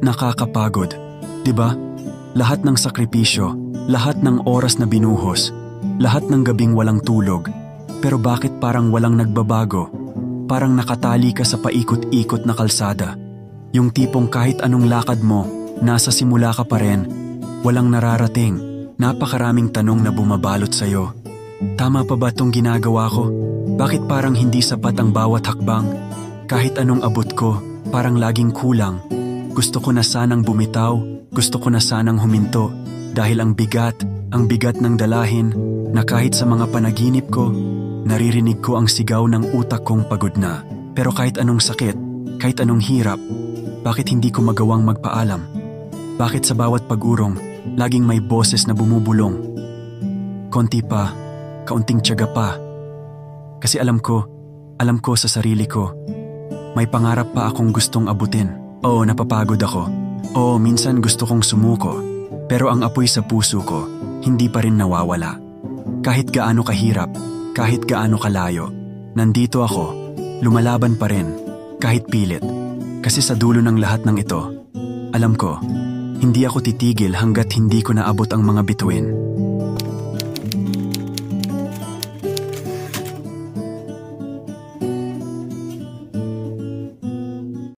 Nakakapagod, 'di ba? Lahat ng sakripisyo, lahat ng oras na binuhos, lahat ng gabing walang tulog. Pero bakit parang walang nagbabago? Parang nakatali ka sa paikot-ikot na kalsada. Yung tipong kahit anong lakad mo, nasa simula ka pa rin. Walang nararating, napakaraming tanong na bumabalot sa'yo. Tama pa ba itong ginagawa ko? Bakit parang hindi sapat ang bawat hakbang? Kahit anong abot ko, parang laging kulang. Gusto ko na sanang bumitaw, gusto ko na sanang huminto. Dahil ang bigat ng dalahin na kahit sa mga panaginip ko, naririnig ko ang sigaw ng utak kong pagod na. Pero kahit anong sakit, kahit anong hirap, bakit hindi ko magawang magpaalam? Bakit sa bawat pag-urong, laging may boses na bumubulong? Konti pa, kaunting tiyaga pa. Kasi alam ko sa sarili ko, may pangarap pa akong gustong abutin. Oo, napapagod ako. Oo, minsan gusto kong sumuko. Pero ang apoy sa puso ko, hindi pa rin nawawala. Kahit gaano kahirap, kahit gaano kalayo, nandito ako, lumalaban pa rin, kahit pilit. Kasi sa dulo ng lahat ng ito, alam ko, hindi ako titigil hanggat hindi ko naabot ang mga bituin.